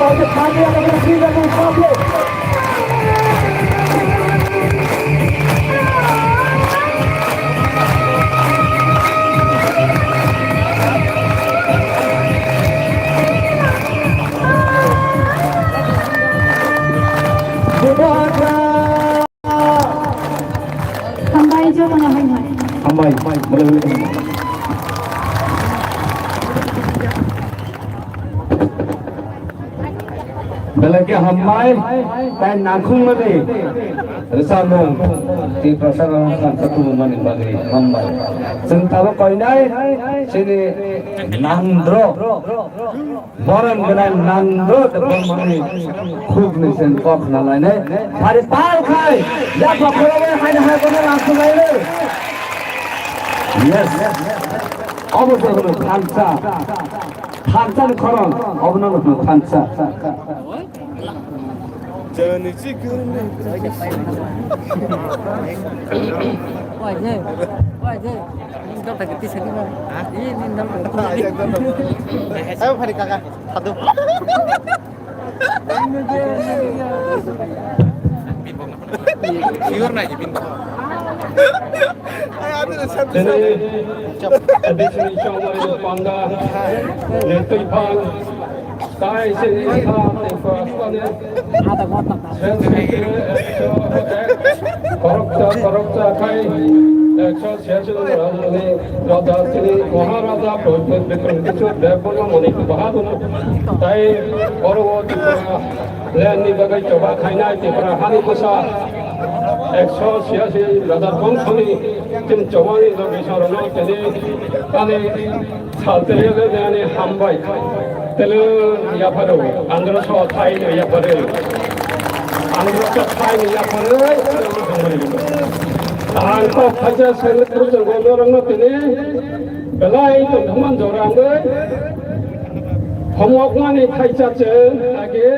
about the party of the freedom and public. Hambai jo mana hai mai. Hambai, boleh. Belakang hambai, dan nakung lagi. Resano, di prasarana satu mana bagi hambai. Sentara kau ini, sini nandro, orang dengan nandro depan mana, khub ni sen kau kenal ini. Hari par kai, dah kau kalau hai dah kau langsung lagi. Yes, apa tu kalau thansa, thansa ni koran, apa nama tu thansa. Jangan sih kerana. Wah je, ini dah tak kerti sekali lah. Ini dah tak kerti. Ayo hari kakak, satu. Siur naik bintang. Jadi, ada sini cuma ada pangga, letup pang, tai sini pang, lepas ni. Ada kotak korupsa kai, ekso siasat orang ni, raja sini maharaja betul betul depan mana itu bahadun, tai orang itu lain ni bagai coba kaina itu pernah hari besar. ekso siasat raja bangsa ni, jem coba ni logi sorong jadi, kali salteri ni hambai, telu ya baru, andro so thai ni ya baru. Anggur cepai ni apa ni? Angkau saja sangat terus orang nanti ni, belai itu teman orang ni, homok mana thai saja lagi,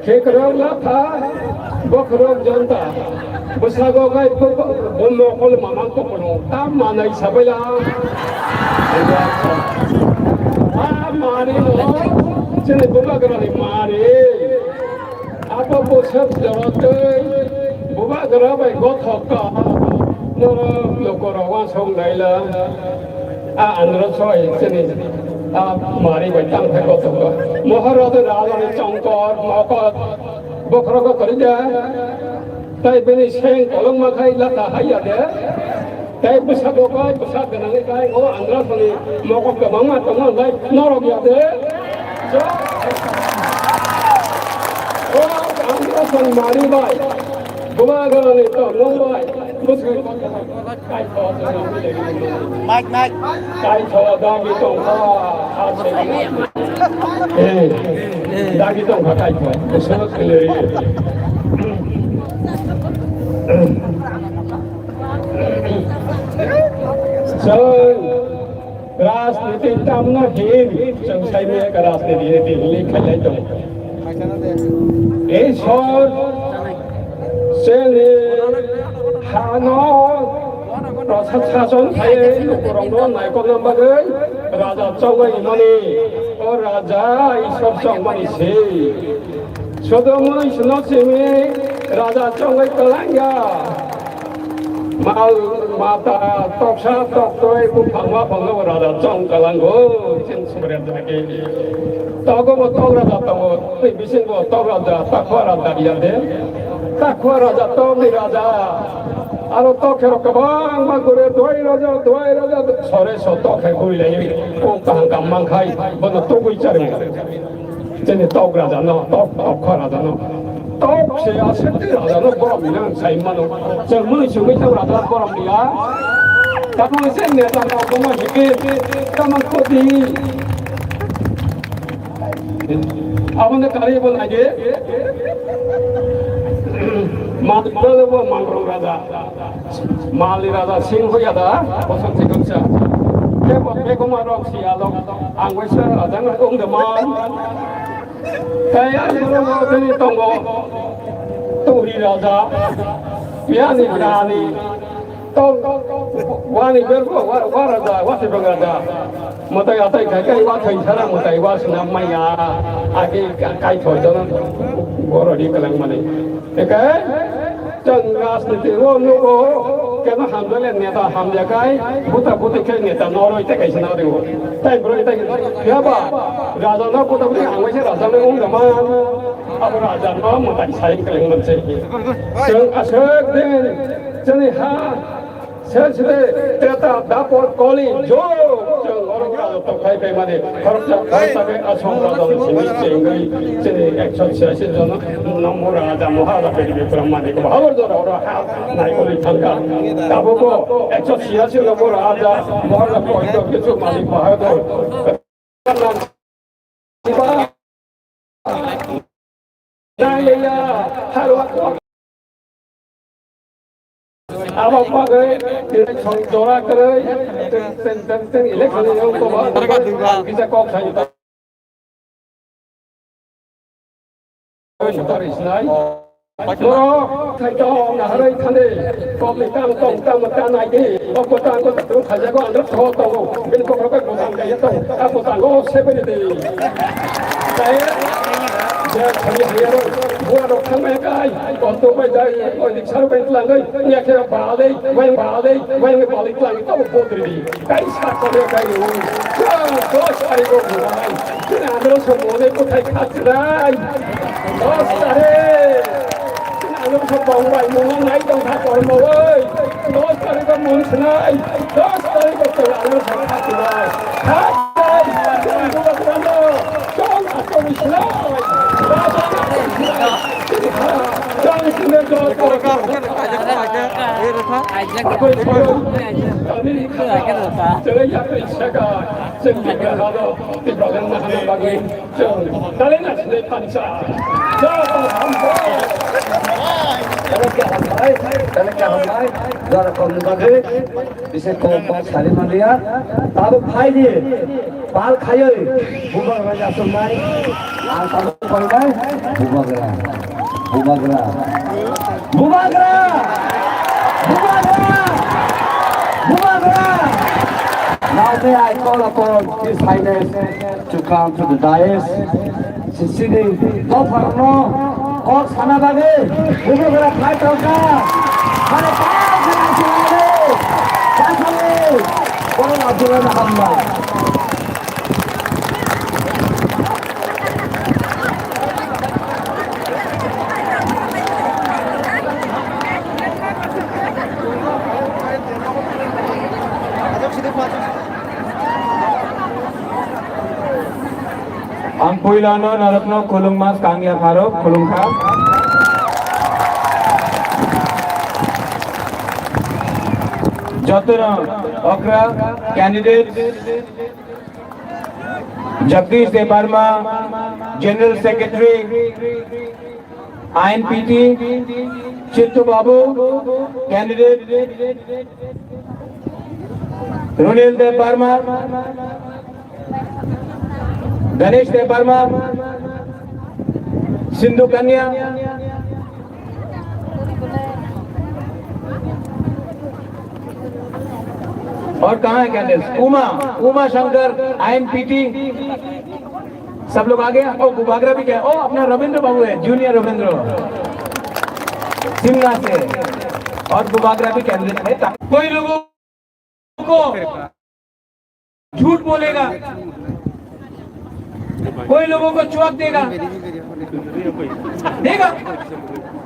kekerau lata, bokerau janta, besago kai bomok kol mamang tu penuh, tam mana isabela, mari mo, sini buka kerana mari. Apa pusat jawab buat gerabai gothok ka, nora lokораwan song naila, andra soy sini, mari batang thek gothok ka, moharad raja ni chongkor, mokot, bokro ka kerja, tai bini seng kolong makai lata hayat ya, tai pusat bokai pusat dengan kai, oh andra sini mokok ka mama teman lai norok ya de, Sang mari bay, gua kalau ni tu long bay, mesti kai thor Mike. kai thor dah gitu kah dah gitu kah kai thor, semua kelihatan. So, ras ni tamna hin, sangsai me ras ni lihat itu. Ishor seni hano rasa sason saya kurang naik kau nampak raja cawai mani or raja ishor cawai si sudah mulai senang sini raja cawai kelangya mal mata toksa tokai pungwa raja cawai kelanggo cint sebenarnya lagi Tahu betul raja tahu, bisin betul raja, takwa raja dia deh, takwa raja tahu ni raja, aro tahu kerok bang, magure dua raja, sore soto kayak gue lagi, kahang kamang kai, benar tahu gue cari, jadi tahu raja no, takwa raja no, tahu saya asyik raja no, koram bilang saya mana, saya mulai cuma tahu raja koram dia, tapi saya ni tahu kamu hikir, kamu kodi. Abang dah kari pun aje, malu pun mangrove raja, mali raja singho ya dah, pasang sikap sah. Kau marok sialok, angwesa raja ngomong demam. Kaya orang ni tunggu, turi raja, biar ni berani, to wani berko waraja wasi bangada mutai atai kai wa thai thara mutai wa sna maya age kai thoi jon goro di kalang mane eke chân राजनीति वो नुको क्या ना हम लोग नेता हम जगह बुता बुते के नेता नौरो इतने कैसे ना देखो टाइम ब्रो इतने क्या बात राजा ना बुता बुते हम वैसे राजा ने उन रमान अब राजा ना मुताई साइड करेंगे मुझसे चंग अशोक दिन चने हाँ सच में तेरा दापोर कॉली जो चंग और राजा तो खाई पे माने खर्च के अशोक राजा ने सिमी चेंगई चने एक्शन से जो ना नमो राजा महाराजा पे भी ब्रह्मांड को भावर जो और नाई को लिखा दापो को एक्शन सियासी नमो राजा महाराजा को इधर के जो मालिक महाराजा नाई या हर वक्त अब apa gay जोड़ा करे ten इलेक्शन yang तो बात bisa kok saya tak isnai Loro thay cho là hơi thân đi có mình tăng tăng này đi có cô tăng có tự thay ra có ăn rất thô tàu bên có cái cô tăng cái tàu cô tăng có xe bên đi cái giờ thấy gì rồi mua được thằng mấy cái còn tôi bây giờ còn đi sao bên là người nhà kia bảo đây quay bảo đi là tao vô đi cái sao có được cái gì có sai có gì cái nào nó số một này có thay khác đấy đó sai anh không có bóng vậy muốn lấy trong tháp còn màu ơi đó sao có muốn thế này đó sao có tự anh nó phải tháp thì rồi tháp đây anh không có làm đâu cho là tôi bị lỗi cho anh xin lên cho tôi cái द्वारा कौन बगे इसे कौन पास खाली मान लिया तब खाई दिए पाल खाइए बुबा राजा सुनाई आज तब कोई नहीं Bubagra Bubagra Bubagra Bubagra Bubagra Now may I call upon His Highness to come to the dais, sitting Governor और खाना बागे वो बड़ा फाइट होगा हमारे पास खाना चलाने चलाने कौन Abdullah Mohammad Ang puilano narapno kulung mas kangya pharo kulung kha jotona okra candidate Jagdish Debarma General Secretary INPT Chittu Babu candidate Runil Debarma Ganesh देव वर्मा सिंधु कन्या और कहाँ है कैंडिडेट उमा शंकर INPT सब लोग आ गए और बुबागरा भी क्या ओ अपना रविंद्र बाबू है जूनियर रविंद्र शिमला से और बुबागरा भी कैंडिडेट है कोई लोगों को झूठ बोलेगा कोई लोगों को चौक देगा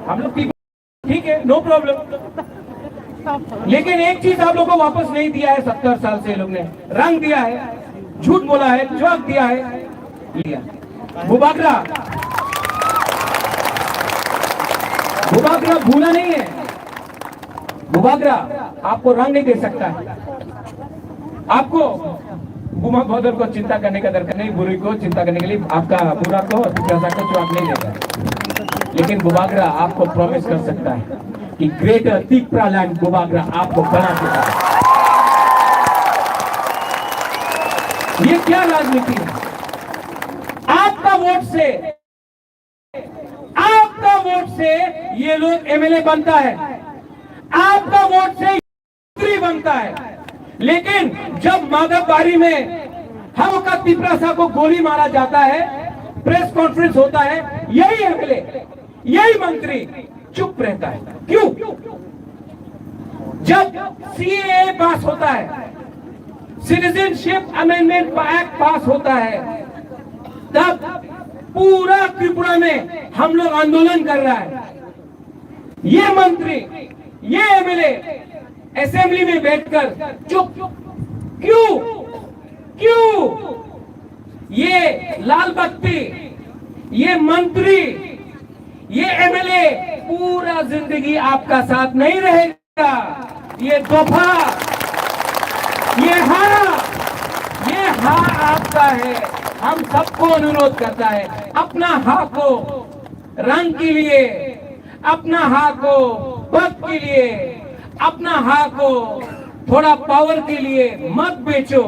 हम लोग ठीक है नो प्रॉब्लम लेकिन एक चीज आप लोगों को वापस नहीं दिया है 70 साल से लोग ने रंग दिया है झूठ बोला है चौक दिया है लिया बुबागरा भूला नहीं है बुबागरा आपको रंग नहीं दे सकता है आपको उमा बहादुर को चिंता करने का दरकार नहीं बुरी को चिंता करने के लिए आपका बुरा को जैसा को जवाब नहीं देगा लेकिन बुबागरा आपको प्रॉमिस कर सकता है कि ग्रेटर तिकप्रा लैंड बुबागरा आपको बना देगा ये क्या राजनीति है आपका वोट से ये लोग MLA बनता है आपका वोट से बनता है, लेकिन जब माधवबारी में हम का तिपरासा को गोली मारा जाता है, प्रेस कॉन्फ्रेंस होता है, यही एमएलए, यही मंत्री चुप रहता है। क्यों? जब सीएए पास होता है, सिटीजनशिप अमेंडमेंट एक्ट पास होता है, तब पूरा त्रिपुरा में हम लोग आंदोलन कर रहा है। ये मंत्री, ये एमएलए असेंबली में बैठकर चुप क्यों? क्यों? ये लाल बत्ती, ये मंत्री, ये एमएलए पूरा जिंदगी आपका साथ नहीं रहेगा। ये दफा, ये हाँ आपका है। हम सबको अनुरोध करता है, अपना हाँ को रंग के लिए, अपना हाँ को पद के लिए, अपना हाँ को थोड़ा पावर के लिए मत बेचो।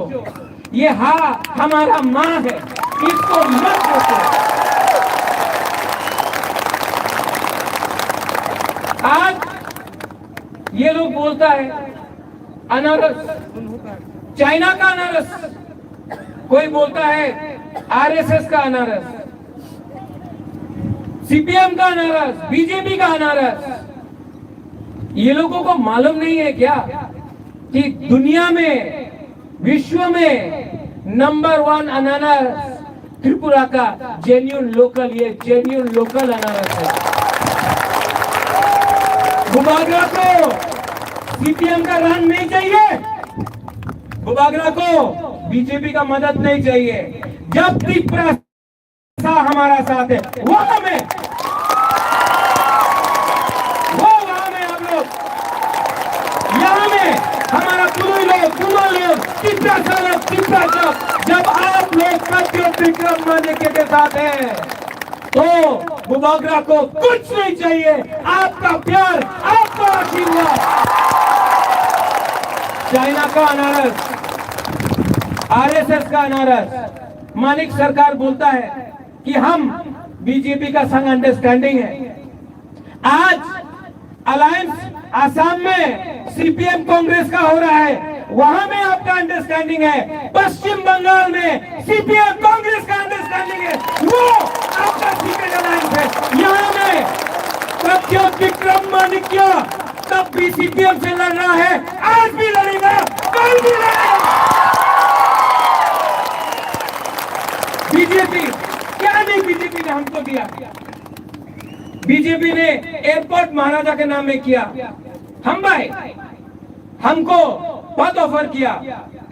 ये हाँ हमारा माँ है, इसको मत बेचो। आज ये लोग बोलता है अनारस, चाइना का अनारस, कोई बोलता है आरएसएस का अनारस, सीपीएम का अनारस, बीजेपी का अनारस। ये लोगों को मालूम नहीं है क्या कि दुनिया में, विश्व में नंबर 1 अनारस त्रिपुरा का जेन्युइन लोकल, ये जेन्युइन लोकल अनारस है। बुबागरा को सीपीएम का रन नहीं चाहिए, बुबागरा को बीजेपी का मदद नहीं चाहिए। जब त्रिपुरा हमारा साथ है, वो वहां में हम लोग, यहाँ में हमारा तुलुई लोग, तुमा लोग, त्रिपुरा लोग, त्रिपुरा लोग, जब आप लोग सत्य विक्रम माने के साथ हैं, तो बुबागरा को कुछ नहीं चाहिए। आपका प्यार, आपका आशीर्वाद। चाइना का अनारस, आरएसएस का अनारस, मानिक सरकार बोलता है कि हम बीजेपी का संग अंडरस्टैंडिंग है। आज अलायंस आसाम में सीपीएम कांग्रेस का हो रहा है, वहां में आपका अंडरस्टैंडिंग है। पश्चिम बंगाल में सीपीएम कांग्रेस का अंडरस्टैंडिंग है, वो आपका सीक्रेट अलायंस है। यहाँ में सत्य विक्रम माणिक्य तब भी सीपीएम से लड़ रहा है, आज भी लड़ेगा, कल भी लड़ेगा। बीजेपी क्या नहीं, बीजेपी ने हमको दिया, बीजेपी ने एयरपोर्ट महाराजा के नाम में किया, हम भाई हमको पद ऑफर किया,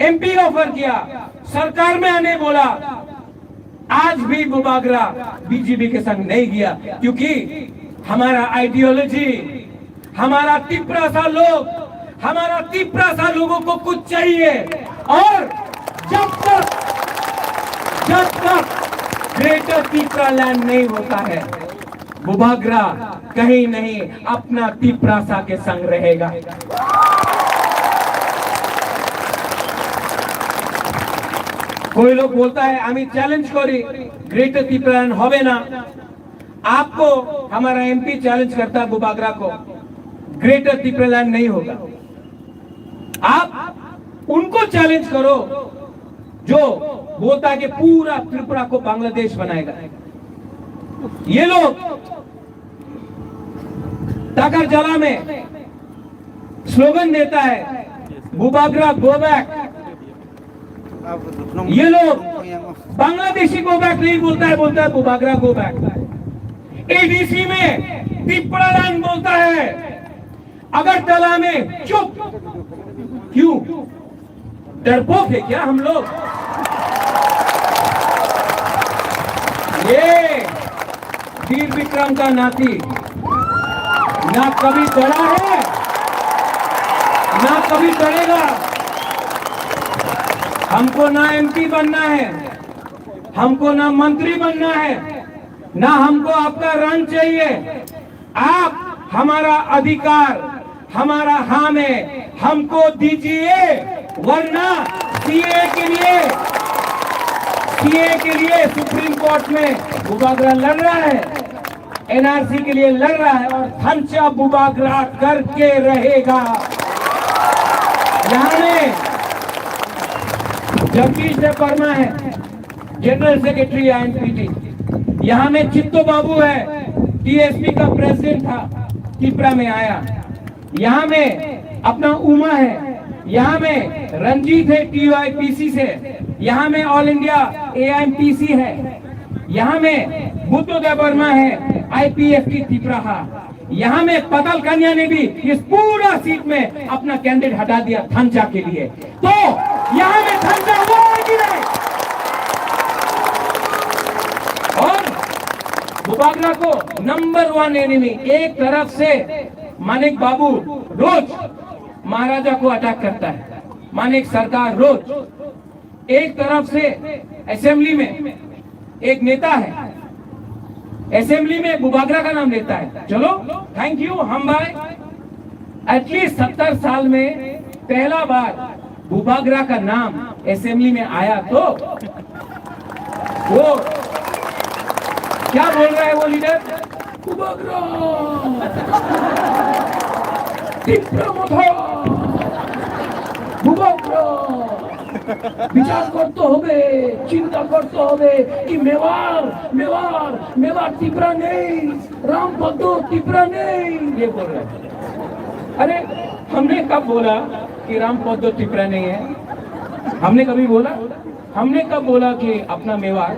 एमपी ऑफर किया, सरकार में आने बोला। आज भी बुबागरा बीजेपी के संग नहीं गया, क्योंकि हमारा आइडियोलॉजी, हमारा तिपरासा लोग, हमारा तिपरासा लोगों को कुछ चाहिए। और जब तक ग्रेटर तिपरा लैंड नहीं होता है, बुबागरा कहीं नहीं अपना तिपरासा के संग रहेगा। कोई लोग बोलता है आमी चैलेंज करी ग्रेटर तिपरा लैंड होवे ना। आपको हमारा एमपी चैलेंज करता है बुबागरा को, ग्रेटर तिपरा लैंड नहीं होगा। आप उनको चैलेंज करो जो बोलता है कि पूरा त्रिपुरा को बांग्लादेश बनाएगा। ये लोग टाकरजला में स्लोगन देता है बुबागरा गो बैक। ये लोग बांग्लादेशी गो बैक नहीं बोलता है, बोलता है बुबागरा गो बैक। एडीसी में त्रिपुरा लैंड बोलता है, अगरतला में चुप। क्यों? डरपोक है क्या हम लोग? ये वीर विक्रम का नाती ना कभी डरा है, ना कभी डरेगा। हमको ना एमपी बनना है, हमको ना मंत्री बनना है, ना हमको आपका रंग चाहिए। आप हमारा अधिकार, हमारा हाँ में हमको दीजिए, वरना सीए के लिए सुप्रीम कोर्ट में बुबागरा लड़ रहा है, एनआरसी के लिए लड़ रहा है, और थंचा बुबागरा करके रहेगा। यहाँ में जगदीश देव वर्मा है, जनरल सेक्रेटरी INPT। यहाँ में चित्तो बाबू है, TSP का प्रेसिडेंट था, त्रिपुरा में आया। यहाँ में अपना उमा है, यहाँ में रंजीत है TYPC से, यहाँ में ऑल इंडिया AIMTC है, यहाँ में बुद्धदेव वर्मा है IPFT त्रिपुरा। यहाँ में पतल कन्या ने भी इस पूरा सीट में अपना कैंडिडेट हटा दिया थंचा के लिए। तो यहाँ में थंचा हुआ है कि नहीं? और बुबागरा को नंबर 1 एनिमी, एक तरफ से मानिक बाबू रोज महाराजा को अटैक करता है, मानिक सरकार रोज। एक तरफ से असेंबली में एक नेता है, असेंबली में बुबागरा का नाम लेता है। चलो थैंक यू, हम भाई एटलीस्ट 70 साल में पहला बार बुबागरा का नाम असेंबली में आया। तो वो क्या बोल रहा है वो लीडर? बुबागरा बुबागरा বিচার করতে হবে, চিন্তা করতে হবে कि मेवाड़ त्रिपुरा नहीं, रामपद्दो त्रिपुरा नहीं, ये बोल रहे हैं। अरे हमने कब बोला कि रामपद्दो त्रिपुरा नहीं है? हमने कभी बोला? हमने कब बोला कि अपना मेवाड़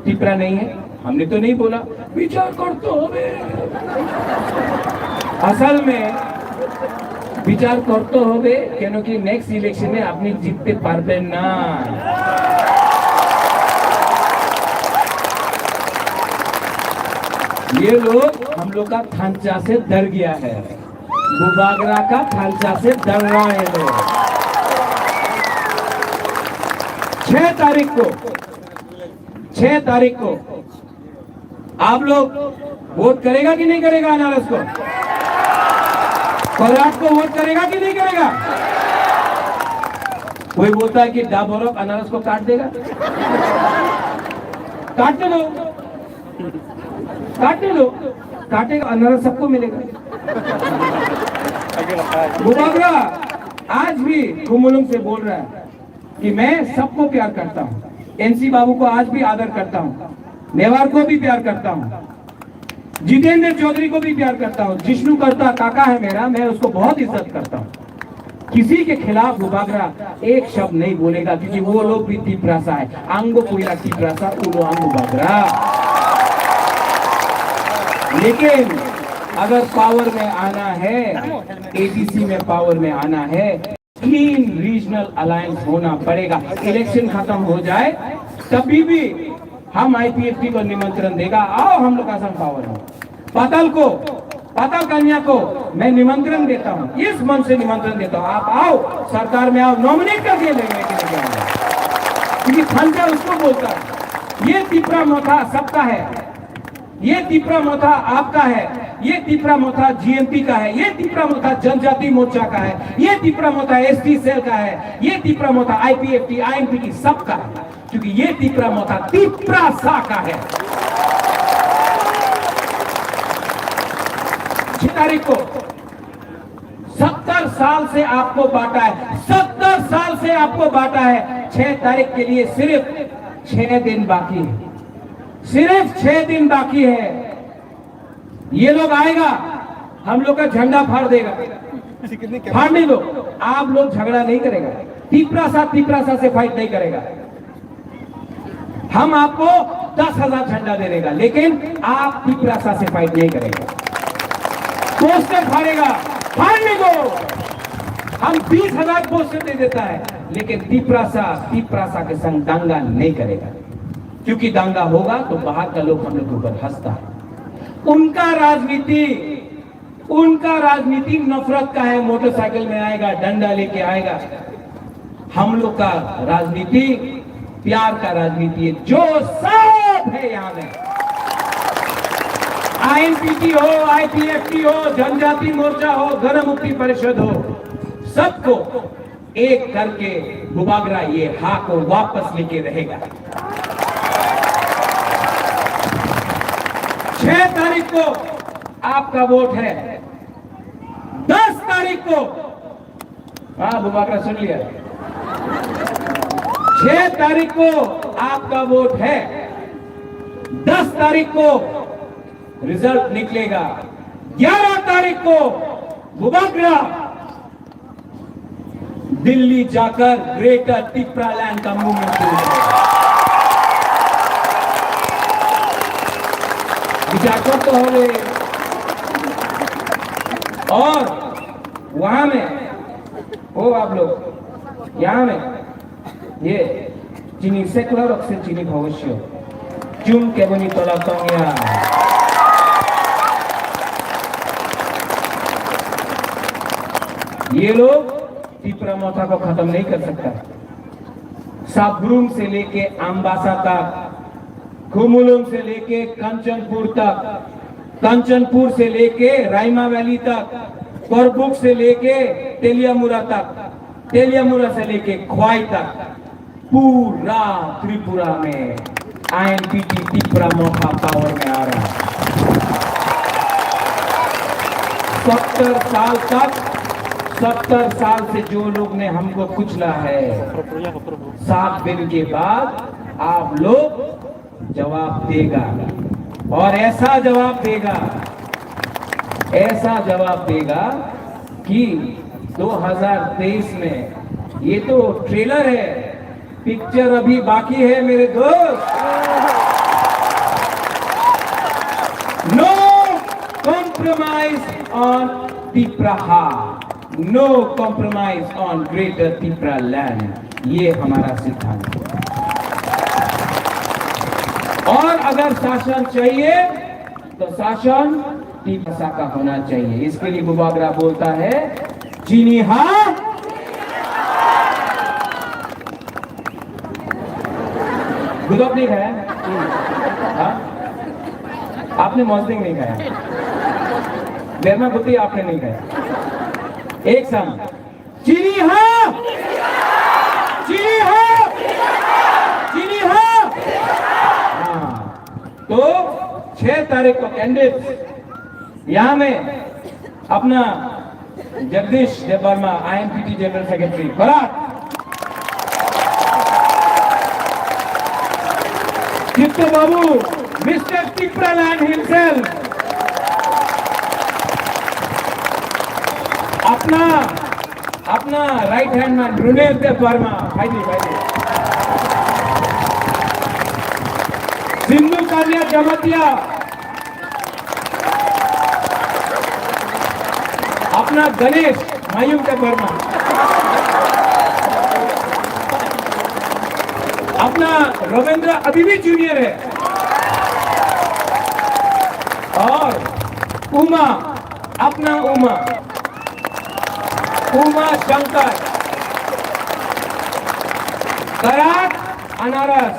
त्रिपुरा नहीं है? हमने तो नहीं बोला। विचार करते হবে, असल में বিচার করতে হবে, কেন কি নেক্সট ইলেকশনে আপনি জিততে পারবেন না। ये लोग हम लोग का थांचा से डर गया है, बुबागरा का थांचा से डर रहा है लोग। 6 तारीख को आप लोग वोट करेगा कि नहीं करेगा अनारस को? कोराट को वोट करेगा कि नहीं करेगा? कोई बोलता है कि डाबोरक अनारस को काट देगा। काटने दो, काटने दो, काटेगा अनारस सबको मिलेगा। बुबागरा आज भी कुमुलुंग से बोल रहा है कि मैं सबको प्यार करता हूँ, NC बाबू को आज भी आदर करता हूँ, मेवाड़ को भी प्यार करता हूँ, जितेंद्र चौधरी को भी प्यार करता हूँ, जिष्णु करता काका है मेरा, मैं उसको बहुत इज्जत करता हूँ। किसी के खिलाफ बुबागरा एक शब्द नहीं बोलेगा, क्योंकि वो लोग भी त्रिपुरासा है। आंगो कोयला त्रिपुरासा, उलो आंग बुबागरा। लेकिन अगर पावर में आना है, ADC में पावर में आना है, क्लीन रीजनल अलायंस होना पड़ेगा। इलेक्शन खत्म हो जाए तभी भी हम IPFT को निमंत्रण देगा, आओ हम लोग असम पावर हो। पतल कन्या को मैं निमंत्रण देता हूँ, इस मन से निमंत्रण देता हूँ, आप आओ, सरकार में आओ, नॉमिनेट करके लेंगे, क्योंकि थंचा उसको बोलता है। ये त्रिपुरा मोथा सबका है, ये त्रिपुरा मोथा आपका है, ये त्रिपुरा मोथा GMP का है, ये त्रिपुरा मोथा जनजाति मोर्चा का है, ये त्रिपुरा मोथा ST सेल का है, ये त्रिपुरा मोथा IPFT INPT सबका है, क्योंकि ये त्रिपुरा मोथा त्रिपुरासा का है। 6 तारीख को 70 साल से आपको बांटा है, 70 साल से आपको बांटा है। 6 तारीख के लिए सिर्फ 6 दिन बाकी है, सिर्फ 6 दिन बाकी है। ये लोग आएगा, हम लोग का झंडा फाड़ देगा, फाड़ने दो, आप लोग झगड़ा नहीं करेगा, त्रिपुरासा से फाइट नहीं करेगा। हम आपको 10,000 झंडा दे देगा, लेकिन आप त्रिपुरासा से फाइट नहीं करेगा। पोस्टर फाड़ेगा, फाड़ने दो, हम 20,000 पोस्टर दे देता है, लेकिन त्रिपुरासा के संग दंगा नहीं करेगा, क्योंकि दंगा होगा तो बाहर का लोग हम लोग के ऊपर हंसता है। उनका राजनीति नफरत का है, मोटरसाइकिल में आएगा, डंडा लेके आएगा। हम लोग का राजनीति प्यार का राजनीति है, जो सब है यहाँ में, INPT हो, IPFT हो, जनजाति मोर्चा हो, गण मुक्ति परिषद हो, सबको एक करके बुबागरा ये हा को वापस लेके रहेगा। 6 तारीख को आपका वोट है, 10 तारीख को हाँ बुबाकरा सुन लिया। 6 तारीख को आपका वोट है, 10 तारीख को रिजल्ट निकलेगा, 11 तारीख को बुबाकरा दिल्ली जाकर ग्रेटर तिप्रालैंड का मूवमेंट शुरू करेगा। विचार तो हो गए। और वहां में हो आप लोग, यहाँ में ये चीनी सेकुलर ऑक्सीजन चीनी भविष्य चुन केवनी तोला तोंगिया ये लोग तिप्रा मोथा को खत्म नहीं कर सकता। साबरूम से लेके अम्बासा तक, खुमुलुम से लेके कंचनपुर तक, कंचनपुर से लेके राइमा वैली तक, करबुक से लेके तेलियामुरा तक, तेलियामुरा से लेके ख्वाई तक, पूरा त्रिपुरा में आईएनपीटी तिप्रा मोथा पावर में आ रहा है। 70 साल से जो लोग ने हमको कुचला है, 7 दिन के बाद आप लोग जवाब देगा, और ऐसा जवाब देगा कि 2023 में, ये तो ट्रेलर है, पिक्चर अभी बाकी है मेरे दोस्त। No compromise on Tipraha, no compromise on greater Tipraland, ये हमारा सिद्धांत है। और अगर शासन चाहिए तो शासन तिप्रा का होना चाहिए। इसके लिए बुबाकरा बोलता है चीनी हाँ, गुदप नहीं खाया? हाँ? आपने मौसम नहीं खाया, बेरमा बुद्धि आपने नहीं खाया। एक साथ चीनी हाँ, चीनी हाँ, चीनी हाँ। हाँ, तो 6 तारीख को कैंडिडेट यहाँ में अपना जगदीश देवर्मा, आईएनपीटी जनरल सेक्रेटरी बरात, चित्तो बाबू, मिस्टर तिप्रालैंड हिमसेल्फ, अपना राइट हैंड मैन ब्रुनेल देव वर्मा, भाई जी सिंधु कालिया जमतिया, अपना गणेश मायूम देव वर्मा, अपना रविंद्र अभी भी जूनियर है, और उमा, अपना उमा शंकर, कराट अनारस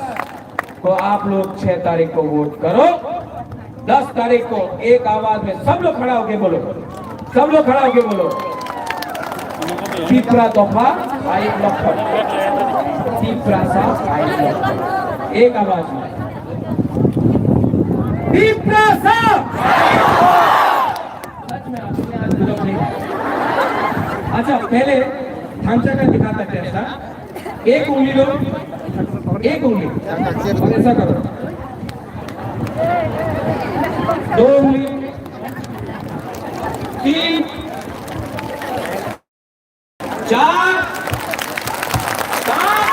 को आप लोग 6 तारीख को वोट करो। 10 तारीख को एक आवाज में सब लोग खड़ा होके बोलो, सब लोग खड़ा होके बोलो, तिप्रा दफा 5 लक्ष, तिप्रा सा 5 लक्ष, एक आवाज में तिप्रा सा। सच में अच्छा, पहले थामचा का दिखाता कैसा, एक उंगली लो, एक उंगली और ऐसा करो, 2 उंगली, 3, 4, 5।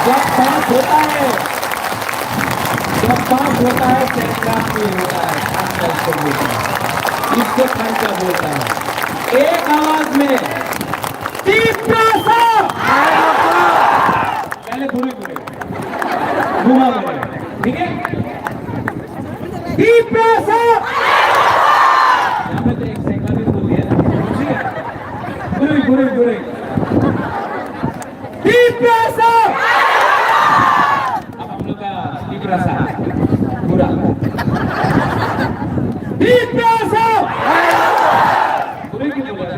जब 5 होता है, चैनकाश में होता है, इससे खर्चा बोलता है। एक आवाज में तिप्रा सा, पहले पूरी घुमा बोले, ठीक है? तिप्रा सा, यहाँ पे तो एक सेकंड भी बोल दिया ना, ठीक है? पूरी तिप्रा सा। अब हम लोग का तिप्रा सा पूरा तिप्रा सा, पूरी की बोला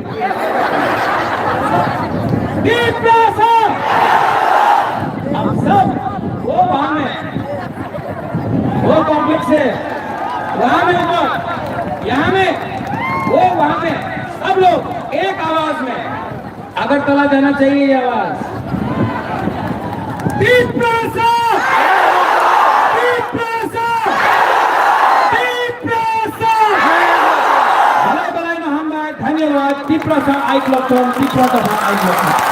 तिप्रा सा। अब सब वो वहां में, वो कॉम्प्लेक्स है, वहां में ऊपर, यहाँ में, वो वहां में तला जाना चाहिए ये आवाज। भलाई भलाई न हामीलाई धन्यवाद। टिप्रासा आइक्लब्छौँ, टिप्रासा आइक्लब्छौँ।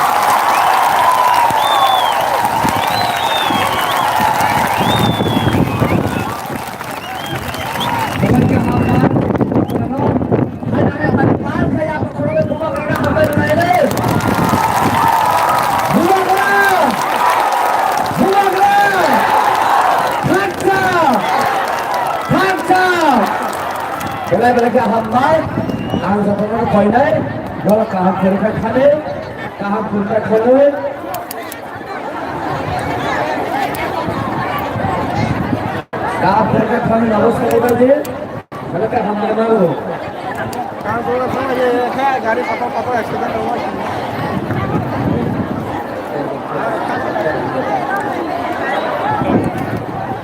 बेला-बेला हमार आंग सपना खोइने गल कहाँ खेलका खाने कहाँ पुरका खोले कहाँ पुरका खाने नमस्कार बजे बेला का हमार मारो काम थोड़ा सा ये है गाड़ी पता एक्सीडेंट हुआ